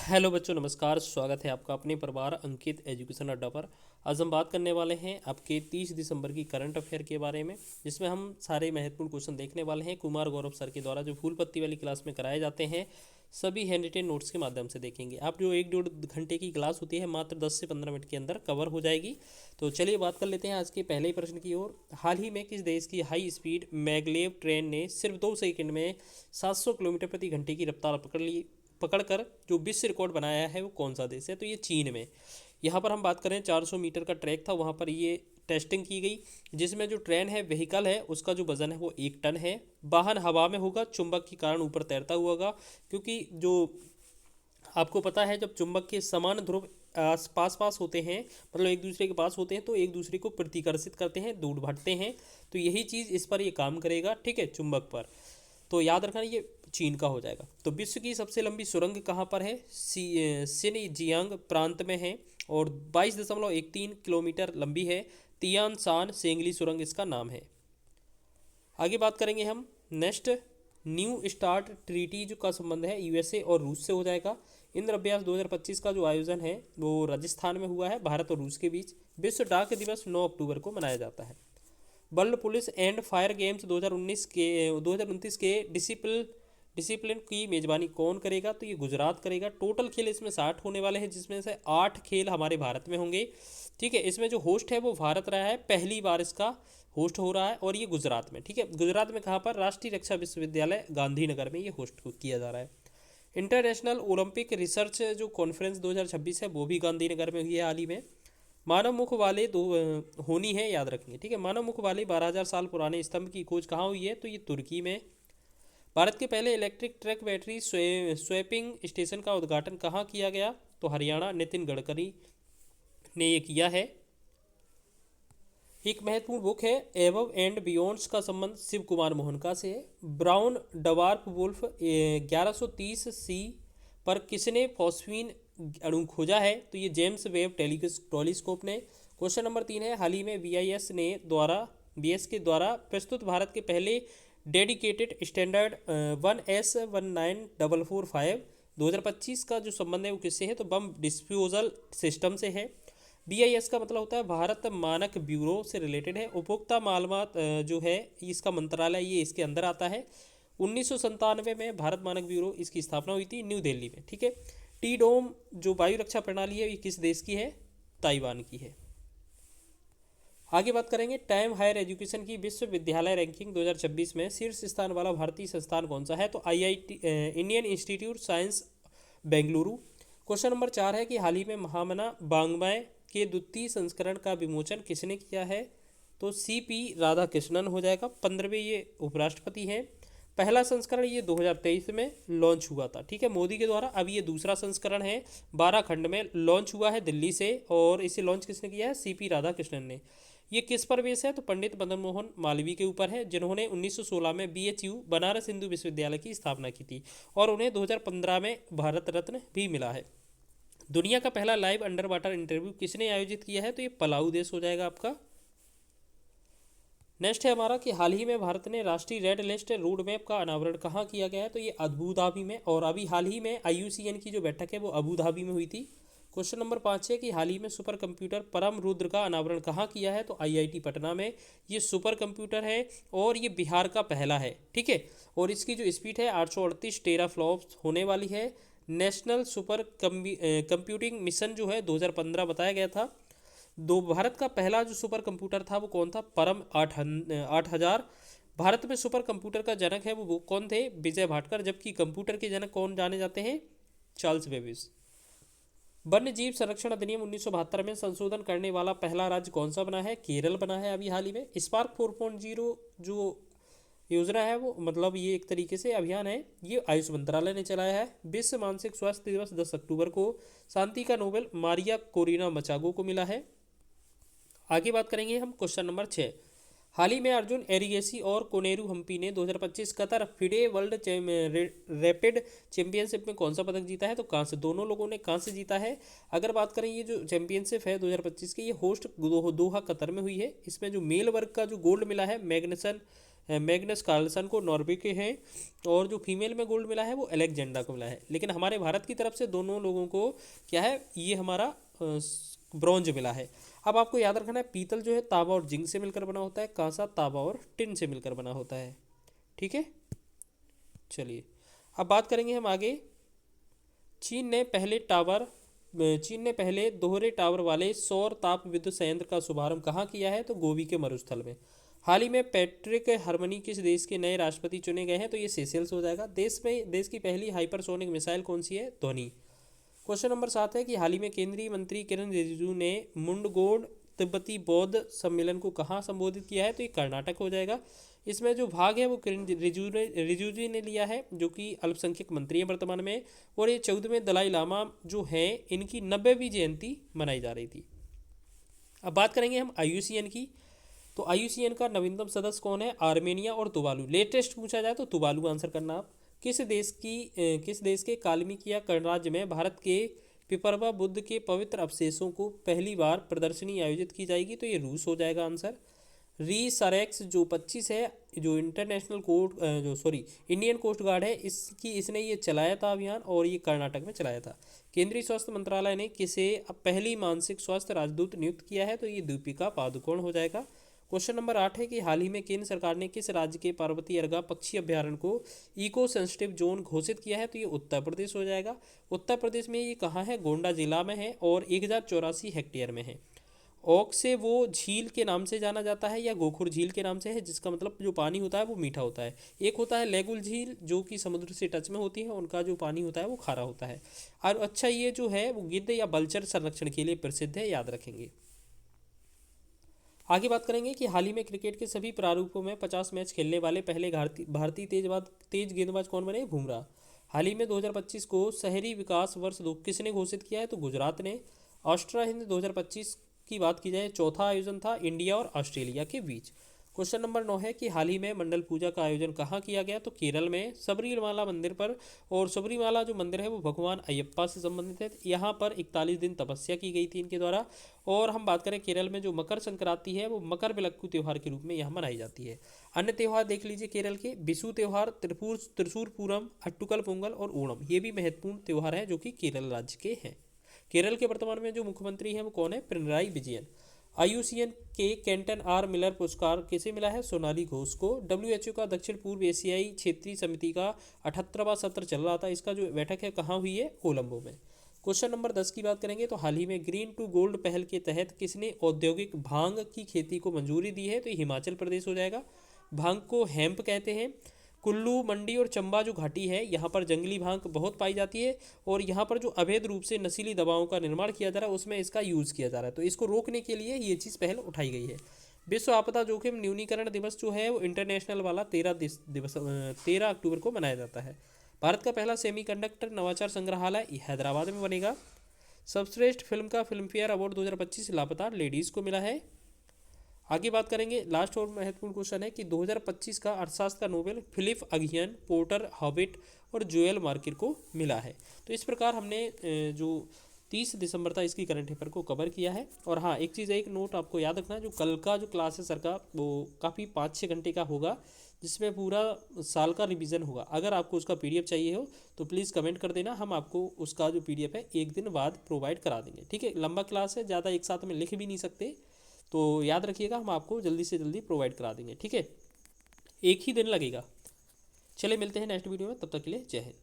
Hello बच्चों, नमस्कार। स्वागत है आपका अपने परिवार अंकित एजुकेशन अड्डा पर। आज हम बात करने वाले हैं आपके 30 दिसंबर की करंट अफेयर के बारे में, जिसमें हम सारे महत्वपूर्ण क्वेश्चन देखने वाले हैं। कुमार गौरव सर के द्वारा जो फूल पत्ती वाली क्लास में कराए जाते हैं, सभी हैंड रिटेन नोट्स के माध्यम से देखेंगे। आप जो 1-1.5 घंटे की क्लास होती है, मात्र 10 से 15 मिनट के अंदर कवर हो जाएगी। तो चलिए बात कर लेते हैं आज के पहले ही प्रश्न की ओर। हाल ही में किस देश की हाई स्पीड मैगलेव ट्रेन ने सिर्फ 2 सेकंड में 700 किलोमीटर प्रति घंटे की रफ्तार पकड़कर जो विश्व रिकॉर्ड बनाया है, वो कौन सा देश है? तो ये चीन में। यहाँ पर हम बात करें, 400 मीटर का ट्रैक था, वहाँ पर ये टेस्टिंग की गई, जिसमें जो ट्रेन है, व्हीकल है, उसका जो वजन है वो 1 टन है। वाहन हवा में होगा, चुंबक के कारण ऊपर तैरता हुआ होगा, क्योंकि जो आपको पता है, जब चुंबक के समान ध्रुव पास होते हैं, मतलब एक दूसरे के पास होते हैं, तो एक दूसरे को प्रतिकर्षित करते हैं, दूर भटते हैं। तो यही चीज़ इस पर ये काम करेगा, ठीक है, चुंबक पर। तो याद रखना, ये चीन का हो जाएगा। तो विश्व की सबसे लंबी सुरंग कहाँ पर है? सिनजियांग प्रांत में है और 22.13 किलोमीटर लंबी है। तियान सान सेंगली सुरंग इसका नाम है। आगे बात करेंगे हम नेक्स्ट। न्यू स्टार्ट ट्रीटी जो का संबंध है यूएसए और रूस से हो जाएगा। इंद्र अभ्यास 2025 का जो आयोजन है वो राजस्थान में हुआ है, भारत और रूस के बीच। विश्व डाक दिवस 9 अक्टूबर को मनाया जाता है। World police and fire games 2029 के डिसिप्लिन की मेजबानी कौन करेगा? तो ये गुजरात करेगा। टोटल खेल इसमें 60 होने वाले हैं, जिसमें से 8 खेल हमारे भारत में होंगे, ठीक है। इसमें जो होस्ट है वो भारत रहा है, पहली बार इसका होस्ट हो रहा है, और ये गुजरात में, ठीक है। गुजरात में कहाँ पर? राष्ट्रीय रक्षा विश्वविद्यालय गांधीनगर में ये होस्ट किया जा रहा है। इंटरनेशनल ओलंपिक रिसर्च जो कॉन्फ्रेंस 2026 है, वो भी गांधीनगर में हुई है हाल ही में। मानव मुख वाले दो होनी है, याद रखेंगे, ठीक है। मानव मुख वाले 12,000 साल पुराने स्तंभ की खोज कहाँ हुई है? तो ये तुर्की में। भारत के पहले electric truck battery swapping station का उद्घाटन कहाँ किया गया? तो हरियाणा, नितिन गडकरी ने ये किया है। एक महत्वपूर्ण बुक है एबव एंड बियॉन्ड्स का संबंध शिव कुमार मोहनका से है। ब्राउन डवार्फ वुल्फ 1130 सी पर किसने फॉस्फीन अणु खोजा है? तो ये जेम्स वेब टेलीस्कोप ने। क्वेश्चन नंबर 3 है, हाल ही में बीआईएस के द्वारा प्रस्तुत भारत के पहले डेडिकेटेड स्टैंडर्ड 1S19445 2025 का जो संबंध है वो किससे है? तो बम डिस्पोजल सिस्टम से है। बीआईएस का मतलब होता है भारत मानक ब्यूरो से रिलेटेड है। उपभोक्ता मालूमात जो है इसका मंत्रालय, ये इसके अंदर आता है। 1997 में भारत मानक ब्यूरो इसकी स्थापना हुई थी न्यू दिल्ली में, ठीक है। टी डोम जो वायु रक्षा प्रणाली है, ये किस देश की है? ताइवान की है। आगे बात करेंगे, टाइम हायर एजुकेशन की विश्वविद्यालय रैंकिंग 2026 में शीर्ष स्थान वाला भारतीय संस्थान कौन सा है? तो IIT Indian institute science Bengaluru. Question number 4 है कि हाल ही में महामना बांग्मय के द्वितीय संस्करण का विमोचन किसने किया है? तो सीपी राधाकृष्णन हो जाएगा। 15वें ये उपराष्ट्रपति हैं। पहला संस्करण ये 2023 में लॉन्च हुआ था, ठीक है, मोदी के द्वारा। अब ये दूसरा संस्करण है, 12 खंड में लॉन्च हुआ है दिल्ली से, और इसे लॉन्च किसने किया है? सीपी राधाकृष्णन ने। ये किस पर बेस है? तो पंडित मदन मोहन मालवीय के ऊपर है, जिन्होंने 1916 में बीएचयू बनारस हिंदू विश्वविद्यालय की स्थापना की थी, और उन्हें 2015 में भारत रत्न भी मिला है। दुनिया का पहला लाइव अंडर वाटर इंटरव्यू किसने आयोजित किया है? तो ये पलाऊ देश हो जाएगा आपका। नेक्स्ट है हमारा कि हाल ही में भारत ने राष्ट्रीय रेड लिस्ट रोड मैप का अनावरण कहाँ किया गया है? तो ये अबू धाबी में, और अभी हाल ही में आईयूसीएन की जो बैठक है वो अबू धाबी में हुई थी। क्वेश्चन नंबर 5 है कि हाल ही में सुपर कंप्यूटर परम रुद्र का अनावरण कहाँ किया है? तो आईआईटी पटना में। ये सुपर कंप्यूटर है और ये बिहार का पहला है, ठीक है, और इसकी जो स्पीड है 838 टेराफ्लॉप्स होने वाली है। नेशनल सुपर कंप्यूटिंग मिशन जो है 2015 बताया गया था। भारत का पहला जो सुपर कंप्यूटर था वो कौन था? परम 8000। भारत में सुपर कंप्यूटर का जनक है वो कौन थे? विजय भाटकर। जबकि कंप्यूटर के जनक कौन जाने जाते हैं? Charles Babbage. वन्य जीव संरक्षण अधिनियम 1972 में संशोधन करने वाला पहला राज्य कौन सा बना है? केरल बना है अभी हाल ही में। स्पार्क 4.0 जो योजना है वो, मतलब ये एक तरीके से अभियान है, ये आयुष मंत्रालय ने चलाया है। विश्व मानसिक स्वास्थ्य दिवस 10 अक्टूबर को। शांति का नोबेल मारिया कोरिना मचागो को मिला है। आगे बात करेंगे हम क्वेश्चन नंबर 6। हाल ही में अर्जुन एरिगेसी और कोनेरू हम्पी ने 2025 Qatar FIDE world rapid championship में कौन सा पदक जीता है? तो कांस्य। दोनों लोगों ने कांस्य जीता है। अगर बात करें, ये जो चैंपियनशिप है 2025 की, ये होस्ट दोहा कतर में हुई है। इसमें जो मेल वर्ग का जो गोल्ड मिला है मैग्नसन मैग्नस कार्लसन को नॉर्वे के हैं, और जो फीमेल में गोल्ड मिला है वो अलेक्जेंडा को मिला है। लेकिन हमारे भारत की तरफ से दोनों लोगों को क्या है, ये हमारा ब्रॉन्ज मिला है। अब आपको याद रखना है, पीतल जो है तांबा और जिंक से मिलकर बना होता है, कांसा तांबा और टिन से मिलकर बना होता है। ठीक है, चलिए अब बात करेंगे हम आगे। चीन ने पहले दोहरे टावर वाले सौर ताप विद्युत संयंत्र का शुभारंभ कहाँ किया है? तो गोवी के मरुस्थल में। हाल ही में पैट्रिक हरमनी किस देश के नए राष्ट्रपति चुने गए हैं? तो ये सेशेल्स हो जाएगा। देश की पहली हाइपरसोनिक मिसाइल कौन सी है? ध्वनि। क्वेश्चन नंबर 7 है कि हाल ही में केंद्रीय मंत्री किरण रिजिजू ने मुंडगोड़ तिब्बती बौद्ध सम्मेलन को कहाँ संबोधित किया है? तो ये कर्नाटक हो जाएगा। इसमें जो भाग है वो किरण रिजिजू ने लिया है, जो कि अल्पसंख्यक मंत्री हैं वर्तमान में। और ये 14वें दलाई लामा जो हैं, इनकी 90वीं जयंती मनाई जा रही थी। अब बात करेंगे हम IUCN की। तो IUCN का नवीनतम सदस्य कौन है? आर्मेनिया और तुवालू। लेटेस्ट पूछा जाए तो तुवालू आंसर करना आप। किस देश के काल्मिकिया गणराज्य में भारत के पिपरवा बुद्ध के पवित्र अवशेषों को पहली बार प्रदर्शनी आयोजित की जाएगी? तो ये रूस हो जाएगा आंसर। रीसरेक्स जो 25 है, जो इंडियन कोस्ट गार्ड है, इसने ये चलाया था अभियान, और ये कर्नाटक में चलाया था। केंद्रीय स्वास्थ्य मंत्रालय ने किसे पहली मानसिक स्वास्थ्य राजदूत नियुक्त किया है? तो ये दीपिका पादुकोण हो जाएगा। क्वेश्चन नंबर 8 है कि हाल ही में केंद्र सरकार ने किस राज्य के पार्वती अर्गा पक्षी अभ्यारण्य को इको सेंसिटिव जोन घोषित किया है? तो ये उत्तर प्रदेश हो जाएगा। उत्तर प्रदेश में ये कहाँ है? गोंडा जिला में है, और 1084 हेक्टेयर में है। ओक से वो झील के नाम से जाना जाता है, या गोखुर झील के नाम से है, जिसका मतलब जो पानी होता है वो मीठा होता है। एक होता है लेगुल झील, जो कि समुद्र से टच में होती है, उनका जो पानी होता है वो खारा होता है। और अच्छा, ये जो है वो गिद्ध या बलचर संरक्षण के लिए प्रसिद्ध है, याद रखेंगे। आगे बात करेंगे कि हाल ही में क्रिकेट के सभी प्रारूपों में 50 मैच खेलने वाले पहले भारतीय तेज गेंदबाज कौन बने? बुमराह। हाल ही में 2025 को शहरी विकास वर्ष किसने घोषित किया है? तो गुजरात ने। ऑस्ट्रा हिंद 2025 की बात की जाए, चौथा आयोजन था इंडिया और ऑस्ट्रेलिया के बीच। क्वेश्चन नंबर 9 है कि हाल ही में मंडल पूजा का आयोजन कहाँ किया गया? तो केरल में सबरीमाला मंदिर पर। और सबरीमाला जो मंदिर है वो भगवान अयप्पा से संबंधित है। यहाँ पर 41 दिन तपस्या की गई थी इनके द्वारा। और हम बात करें केरल में जो मकर संक्रांति है वो मकर विलक्कू त्यौहार के रूप में यहाँ मनाई जाती है। अन्य त्यौहार देख लीजिए केरल के। बिशु त्यौहार, त्रिशूर पूरम, अट्टुकल पोंगल और ओणम, ये भी महत्वपूर्ण त्यौहार हैं जो कि केरल राज्य के हैं। केरल के वर्तमान में जो मुख्यमंत्री हैं वो कौन है? पिनराई विजयन। IUCN के केंटन R मिलर पुरस्कार किसे मिला है? सोनाली घोष को। WHO का दक्षिण पूर्व एशियाई क्षेत्रीय समिति का 78वां सत्र चल रहा था, इसका जो बैठक है कहाँ हुई है? कोलंबो में। क्वेश्चन नंबर 10 की बात करेंगे तो हाल ही में ग्रीन टू गोल्ड पहल के तहत किसने औद्योगिक भांग की खेती को मंजूरी दी है? तो हिमाचल प्रदेश हो जाएगा। भांग को हेम्प कहते हैं। कुल्लू, मंडी और चंबा जो घाटी है, यहाँ पर जंगली भांग बहुत पाई जाती है, और यहाँ पर जो अवैध रूप से नशीली दवाओं का निर्माण किया जा रहा है उसमें इसका यूज़ किया जा रहा है, तो इसको रोकने के लिए ये चीज़ पहल उठाई गई है। विश्व आपदा जोखिम न्यूनीकरण दिवस जो है वो इंटरनेशनल वाला 13 अक्टूबर को मनाया जाता है। भारत का पहला सेमीकंडक्टर नवाचार संग्रहालय हैदराबाद में बनेगा। सर्वश्रेष्ठ फिल्म का फिल्मफेयर अवार्ड 2025 लापता लेडीज़ को मिला है। आगे बात करेंगे, लास्ट और महत्वपूर्ण क्वेश्चन है कि 2025 का अर्थशास्त्र का Nobel Philippe Aghion, Peter Howitt और जोएल मार्केट को मिला है। तो इस प्रकार हमने जो 30 दिसंबर था इसकी करंट अफेयर को कवर किया है। और हाँ, एक चीज़, एक नोट आपको याद रखना है, जो कल का जो क्लास है सर का वो काफ़ी 5-6 घंटे का होगा, जिसमें पूरा साल का रिवीजन होगा। अगर आपको उसका PDF चाहिए हो तो प्लीज़ कमेंट कर देना, हम आपको उसका जो PDF है एक दिन बाद प्रोवाइड करा देंगे। ठीक है, लंबा क्लास है, ज़्यादा एक साथ में लिख भी नहीं सकते, तो याद रखिएगा, हम आपको जल्दी से जल्दी प्रोवाइड करा देंगे। ठीक है, एक ही दिन लगेगा। चले मिलते हैं नेक्स्ट वीडियो में, तब तक के लिए जय हिंद।